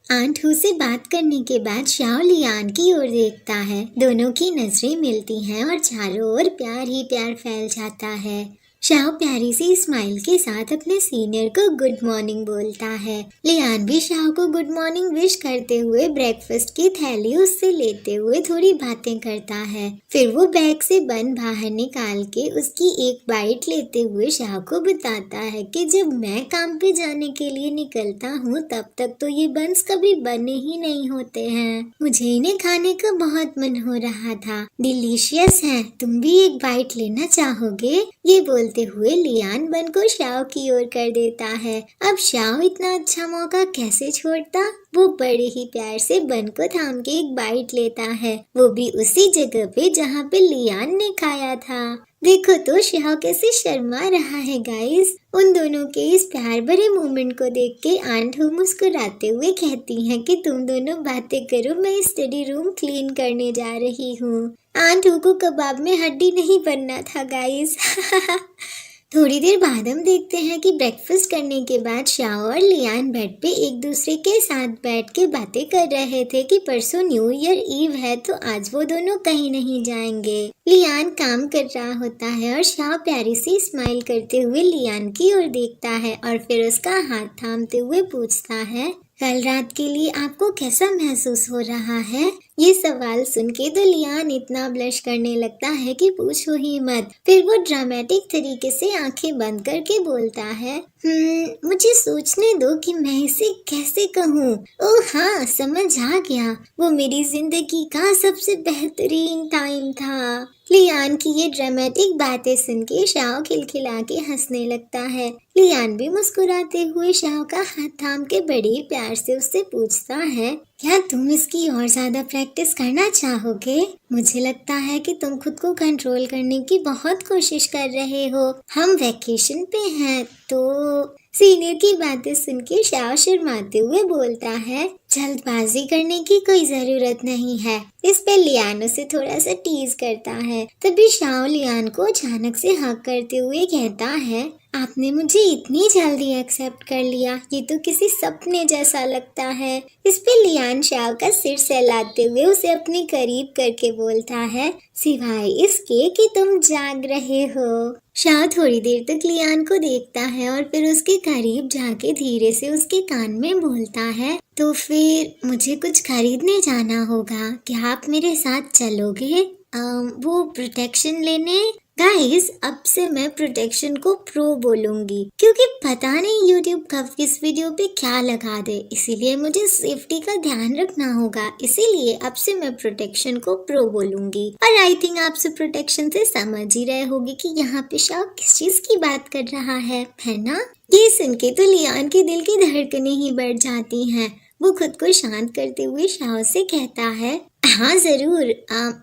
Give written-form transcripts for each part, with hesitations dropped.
Aunt हू से बात करने के बाद शाओ लियान की ओर देखता है। दोनों की नजरें मिलती हैं और चारों ओर प्यार ही प्यार फैल जाता है। शाओ प्यारी सी स्माइल के साथ अपने सीनियर को गुड मॉर्निंग बोलता है। लियान भी शाओ को गुड मॉर्निंग विश करते हुए ब्रेकफास्ट की थैली उससे लेते हुए थोड़ी बातें करता है। फिर वो बैग से बन बाहर निकाल के उसकी एक बाइट लेते हुए शाओ को बताता है कि जब मैं काम पे जाने के लिए निकलता हूँ तब तक तो ये बन्स कभी बने ही नहीं होते हैं। मुझे इन्हें खाने का बहुत मन हो रहा था। डिलीशियस है, तुम भी एक बाइट लेना चाहोगे? ये बोलते हुए लियान बन को शाओ की ओर कर देता है। अब शाओ इतना अच्छा मौका कैसे छोड़ता? वो बड़े ही प्यार से बन को थाम के एक बाइट लेता है, वो भी उसी जगह पे जहाँ पे लियान ने खाया था। देखो तो शाओ कैसे शर्मा रहा है गाइस। उन दोनों के इस प्यार भरे मोमेंट को देख के आंट हू मुस्कुराते हुए कहती हैं कि तुम दोनों बातें करो, मैं स्टडी रूम क्लीन करने जा रही हूँ। आंट हू को कबाब में हड्डी नहीं बनना था गाइस। थोड़ी देर बाद हम देखते हैं कि ब्रेकफास्ट करने के बाद शाओ और लियान बेड पे एक दूसरे के साथ बैठ के बातें कर रहे थे कि परसों न्यू ईयर ईव है तो आज वो दोनों कहीं नहीं जाएंगे। लियान काम कर रहा होता है और शाओ प्यारी सी स्माइल करते हुए लियान की ओर देखता है और फिर उसका हाथ थामते हुए पूछता है, कल रात के लिए आपको कैसा महसूस हो रहा है? ये सवाल सुन के तो लियान इतना ब्लश करने लगता है कि पूछो ही मत। फिर वो ड्रामेटिक तरीके से आंखें बंद करके बोलता है, मुझे सोचने दो कि मैं इसे कैसे कहूँ। ओह हाँ, समझ आ गया, वो मेरी जिंदगी का सबसे बेहतरीन टाइम था। लियान की ये ड्रामेटिक बातें सुन के शाओ खिलखिला के हंसने लगता है। लियान भी मुस्कुराते हुए शाओ का हाथ थाम के बड़े प्यार से उससे पूछता है, क्या तुम इसकी और ज्यादा प्रैक्टिस करना चाहोगे? मुझे लगता है कि तुम खुद को कंट्रोल करने की बहुत कोशिश कर रहे हो। हम वेकेशन पे हैं तो। सीनियर की बातें सुन के शाओ शर्माते हुए बोलता है, जल्दबाजी करने की कोई जरूरत नहीं है। इस पे लियान उसे थोड़ा सा टीज करता है। तभी शाओ लियान को अचानक से हक करते हुए कहता है, आपने मुझे इतनी जल्दी एक्सेप्ट कर लिया, ये तो किसी सपने जैसा लगता है। इस पे लियान शाओ का सिर सहलाते हुए उसे अपने करीब करके बोलता है, सिवाय इसके कि तुम जाग रहे हो। शाओ थोड़ी देर तक लियान को देखता है और फिर उसके करीब जाके धीरे से उसके कान में बोलता है, तो फिर मुझे कुछ खरीदने जाना होगा, क्या आप मेरे साथ चलोगे? वो प्रोटेक्शन लेने। गाइस, अब से मैं प्रोटेक्शन को प्रो बोलूंगी क्योंकि पता नहीं यूट्यूब कब किस वीडियो पे क्या लगा दे, इसीलिए मुझे सेफ्टी का ध्यान रखना होगा। इसीलिए अब से मैं प्रोटेक्शन को प्रो बोलूंगी। और आई थिंक आप सब प्रोटेक्शन से समझ ही रहे होंगे कि यहाँ पे शाओ किस चीज की बात कर रहा है ना? ये सुन के तो लियान के दिल की धड़कनें ही बढ़ जाती हैं। वो खुद को शांत करते हुए शाओ से कहता है, हाँ जरूर,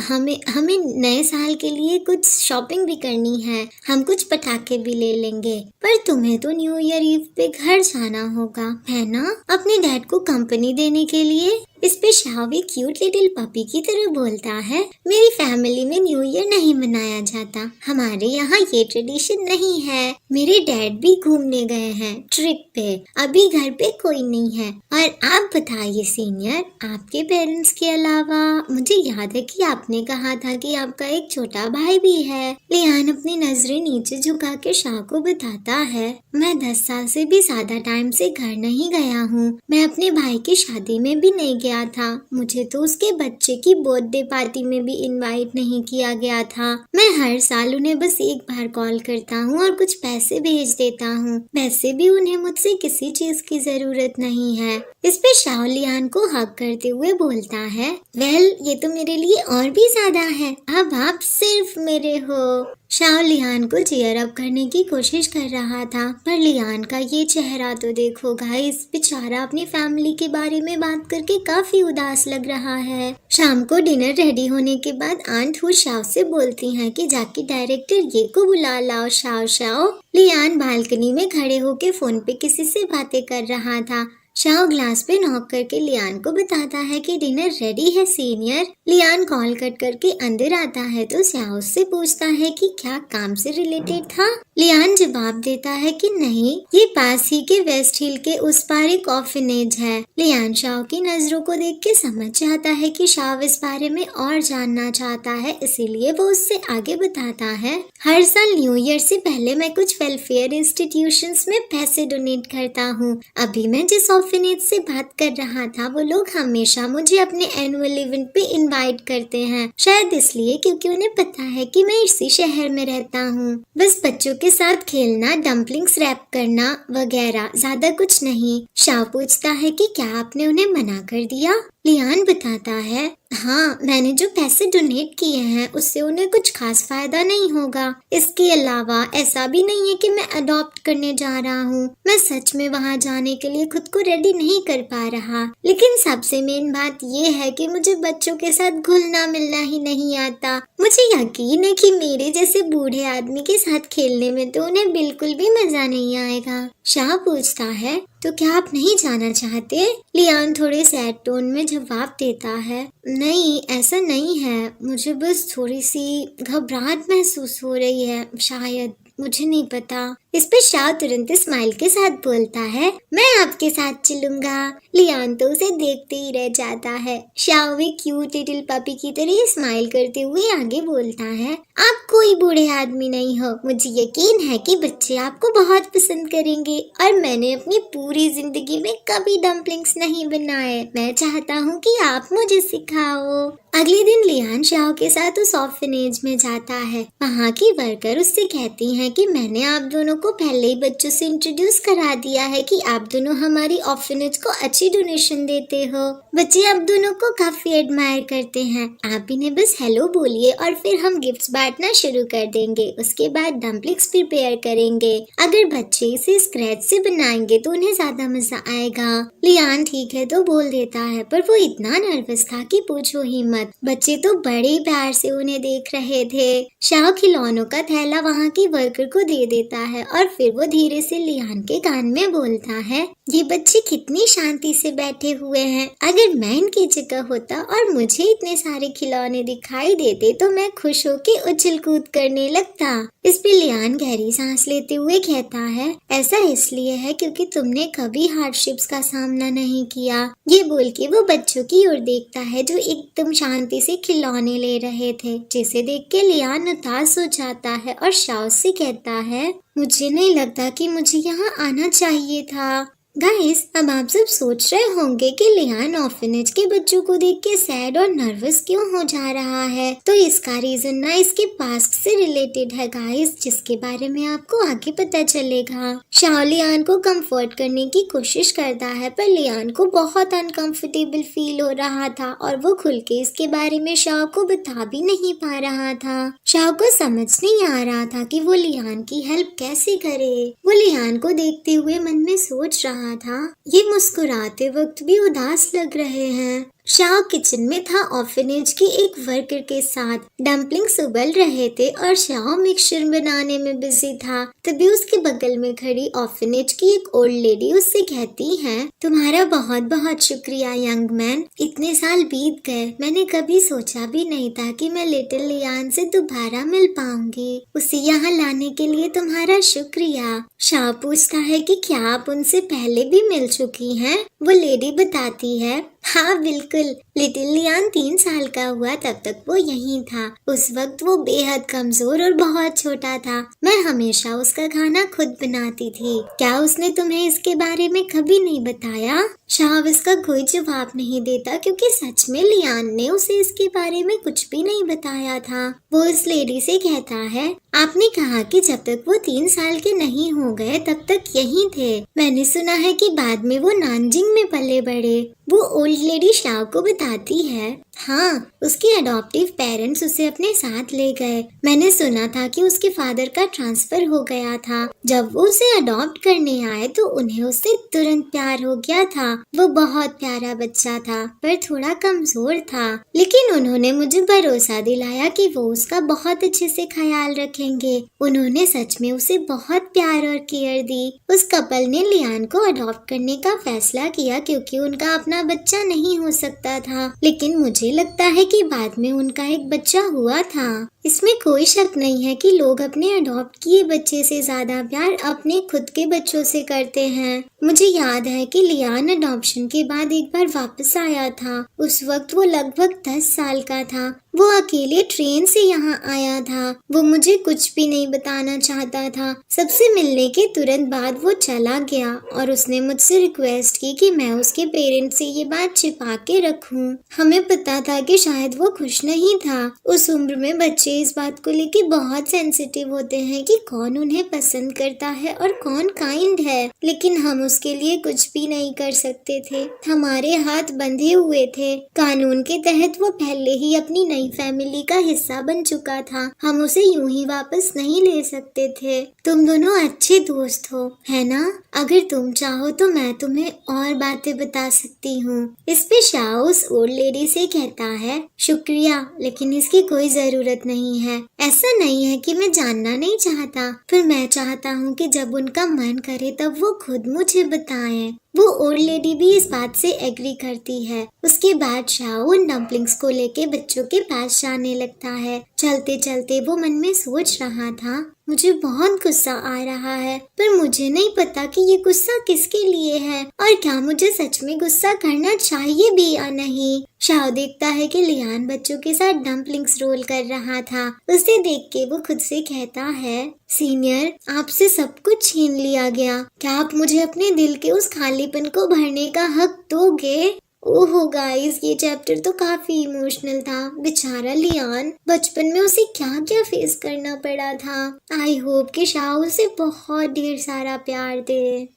हमें नए साल के लिए कुछ शॉपिंग भी करनी है, हम कुछ पटाखे भी ले लेंगे। पर तुम्हें तो न्यू ईयर ईव पे घर जाना होगा, है ना? अपने डैड को कंपनी देने के लिए। इस पे शाओ भी क्यूट लिटिल पपी की तरह बोलता है, मेरी फैमिली में न्यू ईयर नहीं मनाया जाता, हमारे यहाँ ये ट्रेडिशन नहीं है। मेरे डैड भी घूमने गए हैं ट्रिप पे, अभी घर पे कोई नहीं है। और आप बताइए सीनियर, आपके पेरेंट्स के अलावा मुझे याद है कि आपने कहा था कि आपका एक छोटा भाई भी है। लियान अपनी नजरें नीचे झुका के शाओ को बताता है, मैं 10 साल से भी ज्यादा टाइम से घर नहीं गया हूँ। मैं अपने भाई की शादी में भी नहीं गया था, मुझे तो उसके बच्चे की बर्थडे पार्टी में भी इनवाइट नहीं किया गया था। मैं हर साल उन्हें बस एक बार कॉल करता हूँ और कुछ पैसे भेज देता हूँ, वैसे भी उन्हें मुझसे किसी चीज की जरूरत नहीं है। इस पे शाओ लियान को हक करते हुए बोलता है, वेल ये तो मेरे लिए और भी ज्यादा है, अब आप सिर्फ मेरे हो। शाओ लियान को चीयर अप करने की कोशिश कर रहा था, पर लियान का ये चेहरा तो देखो गाइस, बेचारा अपनी फैमिली के बारे में बात करके काफी उदास लग रहा है। शाम को डिनर रेडी होने के बाद आंट हू शाओ से बोलती हैं कि जाके डायरेक्टर ये को बुला लाओ। Shao Shao. लियान बालकनी में खड़े होके फोन पे किसी से बातें कर रहा था। शाओ ग्लास पे नॉक करके लियान को बताता है कि डिनर रेडी है सीनियर। लियान कॉल कट करके अंदर आता है तो शाओ उससे पूछता है कि क्या काम से रिलेटेड था। लियान जवाब देता है कि नहीं, ये पास ही के वेस्ट हिल के उस पार एक ऑर्फनेज है। लियान शाओ की नजरों को देख के समझ जाता है कि शाओ इस बारे में और जानना चाहता है, इसीलिए वो उससे आगे बताता है। हर साल न्यू ईयर से पहले मैं कुछ वेलफेयर इंस्टीट्यूशंस में पैसे डोनेट करता हूँ। अभी मैं जिस ऑर्फनेज से बात कर रहा था वो लोग हमेशा मुझे अपने एनुअल इवेंट पे इनवाइट करते हैं, शायद इसलिए क्योंकि उन्हें पता है कि मैं इसी शहर में रहता हूँ। बस बच्चों के साथ खेलना, डम्पलिंग्स रैप करना वगैरह, ज्यादा कुछ नहीं। शाओ पूछता है कि क्या आपने उन्हें मना कर दिया। लियान बताता है, हाँ, मैंने जो पैसे डोनेट किए हैं उससे उन्हें कुछ खास फायदा नहीं होगा। इसके अलावा ऐसा भी नहीं है कि मैं अडॉप्ट करने जा रहा हूँ। मैं सच में वहाँ जाने के लिए खुद को रेडी नहीं कर पा रहा। लेकिन सबसे मेन बात ये है कि मुझे बच्चों के साथ घुलना मिलना ही नहीं आता। मुझे यकीन है कि मेरे जैसे बूढ़े आदमी के साथ खेलने में तो उन्हें बिल्कुल भी मजा नहीं आएगा। शाह पूछता है, तो क्या आप नहीं जाना चाहते? लियान थोड़े सैड टोन में जवाब देता है, नहीं, ऐसा नहीं है, मुझे बस थोड़ी सी घबराहट महसूस हो रही है, शायद, मुझे नहीं पता। इस पे शाह तुरंत स्माइल के साथ बोलता है, मैं आपके साथ चलूंगा। लियान तो उसे देखते ही रह जाता है। शाह वे क्यूट लिटिल पपी की तरह स्माइल करते हुए आगे बोलता है, आप कोई बूढ़े आदमी नहीं हो। मुझे यकीन है कि बच्चे आपको बहुत पसंद करेंगे और मैंने अपनी पूरी जिंदगी में कभी डम्पलिंग्स नहीं बनाए। मैं चाहता हूँ कि आप मुझे सिखाओ। अगले दिन लियान शाह के साथ उस ऑर्फनेज में जाता है। वहाँ की वर्कर उससे कहती हैं कि मैंने आप दोनों को पहले ही बच्चों से इंट्रोड्यूस करा दिया है कि आप दोनों हमारी ऑर्फनेज को अच्छी डोनेशन देते हो। बच्चे आप दोनों को काफी एडमायर करते हैं। आप इन्हें बस हेलो बोलिए और फिर हम गिफ्ट्स बांटना शुरू कर देंगे। उसके बाद डम्पलिंग्स प्रिपेयर करेंगे। अगर बच्चे इसे स्क्रैच से बनाएंगे तो उन्हें ज्यादा मजा आएगा। लियान ठीक है तो बोल देता है, पर वो इतना नर्वस था कि पूछो ही मत। बच्चे तो बड़े प्यार से उन्हें देख रहे थे। शाह खिलौनों का थैला वहाँ की वर्कर को दे देता है और फिर वो धीरे से लियान के कान में बोलता है, ये बच्चे कितनी शांति से बैठे हुए हैं। अगर मैं इनकी जगह होता और मुझे इतने सारे खिलौने दिखाई देते तो मैं खुश होके उछल कूद करने लगता। इस पे लियान गहरी सांस लेते हुए कहता है, ऐसा इसलिए है क्योंकि तुमने कभी हार्डशिप्स का सामना नहीं किया। ये बोल के वो बच्चों की ओर देखता है जो एकदम शांति से खिलौने ले रहे थे, जिसे देख के लियान उदास हो जाता है और शाह से कहता है, मुझे नहीं लगता कि मुझे यहाँ आना चाहिए था। गाइस, अब आप सब सोच रहे होंगे कि लियान ऑर्फनेज के बच्चों को देख के सैड और नर्वस क्यों हो जा रहा है। तो इसका रीजन ना इसके पास्ट से रिलेटेड है गाइस, जिसके बारे में आपको आगे पता चलेगा। शाह लियान को कंफर्ट करने की कोशिश करता है, पर लियान को बहुत अनकंफर्टेबल फील हो रहा था और वो खुल के इसके बारे में शाह को बता भी नहीं पा रहा था। शाह को समझ नहीं आ रहा था कि वो लियान की हेल्प कैसे करे। वो लियान को देखते हुए मन में सोच रहा था, ये मुस्कुराते वक्त भी उदास लग रहे हैं। शाह किचन में था ऑर्फनेज की एक वर्कर के साथ। डम्पलिंग्स उबल रहे थे और शाह मिक्सचर बनाने में बिजी था। तभी उसके बगल में खड़ी ऑर्फनेज की एक ओल्ड लेडी उससे कहती है, तुम्हारा बहुत बहुत शुक्रिया यंग मैन। इतने साल बीत गए, मैंने कभी सोचा भी नहीं था कि मैं लिटिल लियान से दोबारा मिल पाऊंगी। उसे यहाँ लाने के लिए तुम्हारा शुक्रिया। शाह पूछता है कि क्या आप उनसे पहले भी मिल चुकी हैं? वो लेडी बताती है, हाँ बिल्कुल, लिटिल लियान 3 साल का हुआ तब तक वो यहीं था। उस वक्त वो बेहद कमजोर और बहुत छोटा था। मैं हमेशा उसका खाना खुद बनाती थी। क्या उसने तुम्हें इसके बारे में कभी नहीं बताया? शाह इसका कोई जवाब नहीं देता क्योंकि सच में लियान ने उसे इसके बारे में कुछ भी नहीं बताया था। वो इस लेडी से कहता है, आपने कहा कि जब तक वो 3 साल के नहीं हो गए तब तक यहीं थे। मैंने सुना है कि बाद में वो नानजिंग में पले बढ़े। वो ओल्ड लेडी शाह को बताती है, हाँ, उसके अडॉप्टिव पेरेंट्स उसे अपने साथ ले गए। मैंने सुना था कि उसके फादर का ट्रांसफर हो गया था। जब वो उसे अडॉप्ट करने आए तो उन्हें उससे तुरंत प्यार हो गया था। वो बहुत प्यारा बच्चा था, पर थोड़ा कमजोर था। लेकिन उन्होंने मुझे भरोसा दिलाया कि वो उसका बहुत अच्छे से ख्याल रखेंगे। उन्होंने सच में उसे बहुत प्यार और केयर दी। उस कपल ने लियान को अडॉप्ट करने का फैसला किया क्योंकि उनका अपना बच्चा नहीं हो सकता था। लेकिन मुझे लगता है कि बाद में उनका एक बच्चा हुआ था। इसमें कोई शक नहीं है कि लोग अपने अडॉप्ट किए बच्चे से ज्यादा प्यार अपने खुद के बच्चों से करते हैं। मुझे याद है कि लियान अडॉप्शन के बाद एक बार वापस आया था। उस वक्त वो लगभग 10 साल का था। वो अकेले ट्रेन से यहाँ आया था। वो मुझे कुछ भी नहीं बताना चाहता था। सबसे मिलने के तुरंत बाद वो चला गया और उसने मुझसे रिक्वेस्ट की कि मैं उसके पेरेंट्स से ये बात छिपा के रखूं। हमें पता था कि शायद वो खुश नहीं था। उस उम्र में बच्चे इस बात को लेके बहुत सेंसिटिव होते हैं कि कौन उन्हें पसंद करता है और कौन काइंड है। लेकिन हम उसके लिए कुछ भी नहीं कर सकते थे। हमारे हाथ बंधे हुए थे। कानून के तहत वो पहले ही अपनी नई फैमिली का हिस्सा बन चुका था। हम उसे यूं ही वापस नहीं ले सकते थे। तुम दोनों अच्छे दोस्त हो, है ना? अगर तुम चाहो तो मैं तुम्हें और बातें बता सकती हूँ। इस पे शाओ उस ओल्ड लेडी से कहता है, शुक्रिया, लेकिन इसकी कोई जरूरत नहीं है। ऐसा नहीं है कि मैं जानना नहीं चाहता, पर मैं चाहता हूँ कि जब उनका मन करे तब वो खुद मुझे बताएं। वो ओल्ड लेडी भी इस बात से एग्री करती है। उसके बाद शाओ उन डम्पलिंग्स को लेके बच्चों के पास जाने लगता है। चलते चलते वो मन में सोच रहा था, मुझे बहुत गुस्सा आ रहा है, पर मुझे नहीं पता कि ये गुस्सा किसके लिए है और क्या मुझे सच में गुस्सा करना चाहिए भी या नहीं। शाओ देखता है कि लियान बच्चों के साथ डम्पलिंग्स रोल कर रहा था। उसे देख के वो खुद से कहता है, सीनियर, आपसे सब कुछ छीन लिया गया। क्या आप मुझे अपने दिल के उस खालीपन को भरने का हक दोगे? ओहो गाइस, ये चैप्टर तो काफी इमोशनल था। बेचारा लियान, बचपन में उसे क्या क्या फेस करना पड़ा था। आई होप कि शाओ उसे बहुत ढेर सारा प्यार दे।